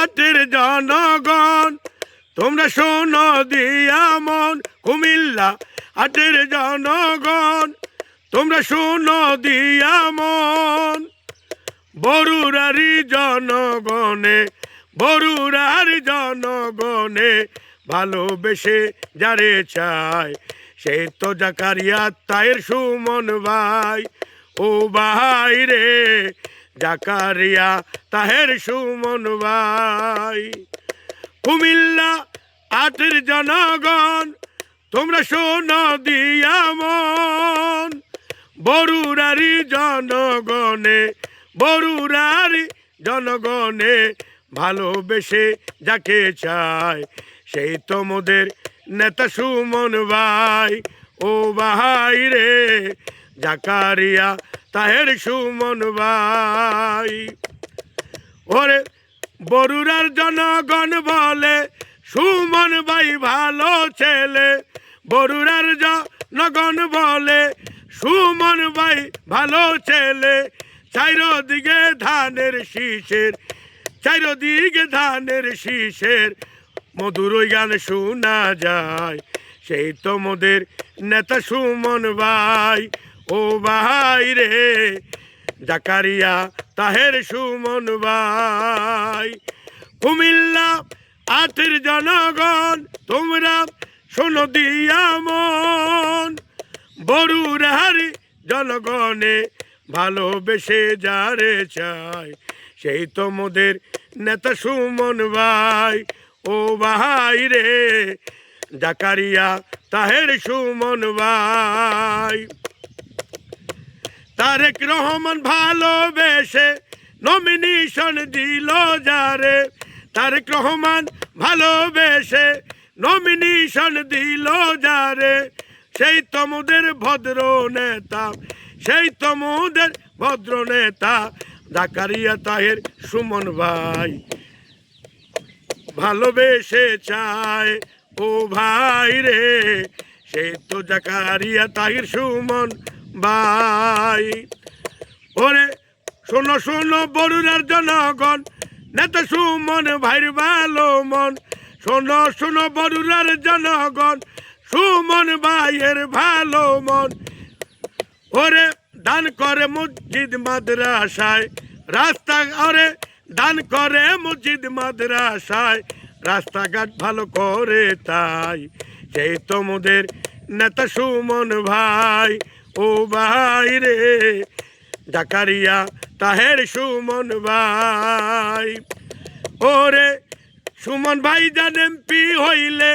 আটের জনগণ তোমরা শোনো দিয়া মন, কুমিল্লা আটের জনগণ তোমরা শোনো দিয়া মন। বরুড়ারি জনগণে, বরুড়ার জনগণে ভালোবেসে যারে চায়, সে তো জাকারিয়া তাহের সুমন ভাই। ও ভাই রে জাকারিয়া তাহের সুমন ভাই। কুমিল্লা আটের জনগণ তোমরা শোনো দিয়া মন, বরুড়ারি জনগণে, বরুড়ারি জনগণে ভালোবেসে যাকে চায়, সেই তোমাদের নেতা সুমন ভাই। ও ভাই রে জাকারিয়া তাহের সুমন ভাই। ওরে বরুড়ার জনগণ বলে সুমন ভাই ভালো ছেলে, বরুড়ার জনগণ বলে সুমন ভাই ভালো ছেলে। চারিদিকে ধানের শীষের, চারিদিকে ধানের শীষের মধুর গান শোনা যায়, সেই তোমাদের নেতা সুমন ভাই। ও ভাই রে জাকারিয়া তাহের সুমন ভাই। কুমিল্লা আটের জনগণ তোমরা শোনো দিয়া মন, বরুড়ার জনগণে ভালোবেসে যারে চায়, সেই তোমাদের নেতা সুমন ভাই। ও ভাই রে জাকারিয়া তাহের সুমন ভাই। তারেক রহমান ভালোবেসে নমিনেশন দিল যারে, তারেক রহমান ভালোবেসে নমিনেশন দিল যারে, সেই তোমাদের ভদ্র নেতা, সেই তোমাদের ভদ্র নেতা জাকারিয়া তাহের সুমন ভাই ভালোবেসে চায়। ও ভাই রে সেই তো জাকারিয়া তাহের সুমন ভাই। ওরে শোনো শোনো বরুড়ার জনগণ নেতা সুমন ভাইয়ের ভালো মন, শোনো শোনো বরুড়ার জনগণ সুমন ভাইয়ের ভালো মন। ওরে দান করে মসজিদ মাদ্রাসায় রাস্তা, ওরে দান করে মসজিদ মাদ্রাসায় রাস্তাঘাট ভালো করে তাই, সেই তোমাদের নেতা সুমন ভাই। ও ভাই রে জাকারিয়া তাহের সুমন ভাই। ওরে সুমন ভাই জান এমপি হইলে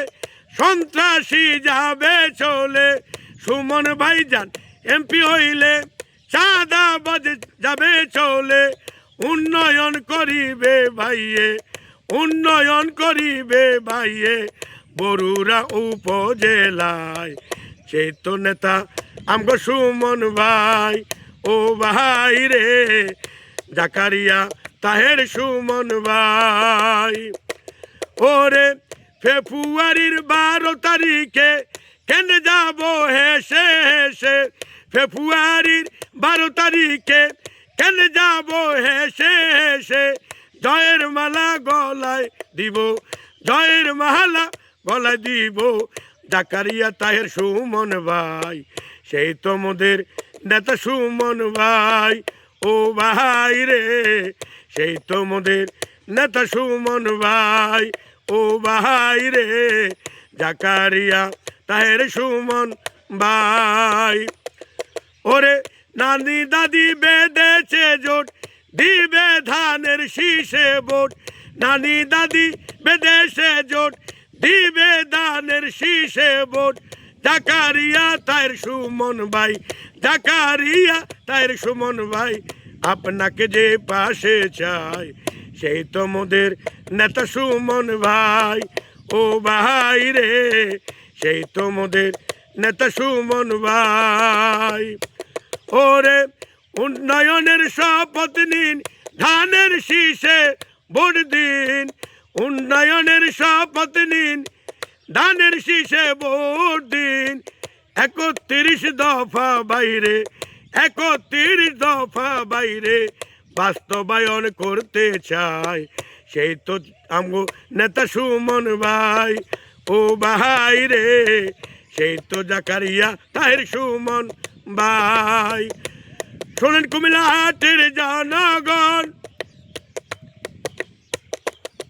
সন্ত্রাসী যাবে চলে, সুমন ভাই যান এমপি হইলে চাঁদাবাজ যাবে চলে। উন্নয়ন করিবে ভাইয়ে, উন্নয়ন করিবে ভাইয়ে বরুড়া উপজেলায়, সেই তো নেতা আমগো সুমন ভাই। ও ভাই রে জাকারিয়া তাহের সুমন ভাই। ওরে ফেব্রুয়ারির 12 তারিখে কেন যাব হেসে হেসে, ফেব্রুয়ারির 12 তারিখে কেন যাব হেসে হেসে, জয়ের মালা গলায় দিব, জয়ের মালা গলায় দিব জাকারিয়া তাহের সুমন ভাই, সেই তোমাদের নেতা সুমন ভাই। ও ভাই রে সেই তোমাদের নেতা সুমন ভাই। ও ভাই রে জাকারিয়া তাহের সুমন ভাই। ওরে নানি দাদি বেঁধেছে জোট দিবে ধানের শীষে ভোট, নানি দাদি বেঁধেছে জোট দিবে ধানের শীষে ভোট, জাকারিয়া তাহের সুমন ভাই, জাকারিয়া তাহের সুমন ভাই আপনাকে যে পাশে চাই, সেই তোমাদের নেতা সুমন ভাই। ও ভাই রে সেই তোমাদের নেতা সুমন ভাই। ওরে উন্নয়নের শপথ নিন ধানের শীষে ভোট দিন, উন্নয়নের শপথ নিন ধানের শীষে ভোট দিন। 31 দফা বাইরে, 31 দফা বাইরে বাস্তবায়ন করতে চায়, সেই তো আমগো নেতা সুমন ভাই ও ভাই রে সেই তো জাকারিয়া তাহের সুমন ভাই। শোনেন কুমিল্লা হাটের জনগণ,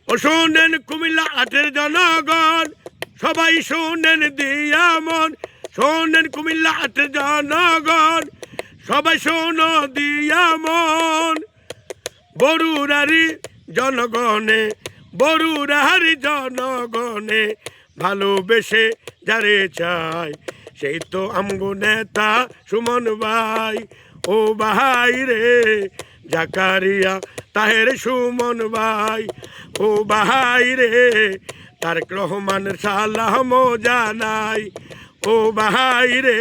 ও শোনেন কুমিল্লা হাটের জনগণ, সবাই শোনেন দিয়া মন। শোনেন কুমিল্লা হাটের জনগণ, সবাই শোনো দিয়া মন। বরুড়ারি জনগণে, বরুড়ারি জনগণে ভালোবেসে যারে চাই সেই তো আমগো নেতা সুমন ভাই ও ভাই রে জাকারিয়া তাহের সুমন ভাই ও ভাই রে তারেক রহমানের সালাম জানাই ও ভাই রে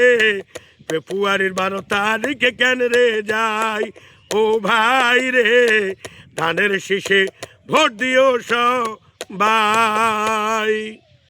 ফেব্রুয়ারির 12 তারিখে কেন রে যাই ও ভাই রে ধানের শীষে ভোট দিও সবাই।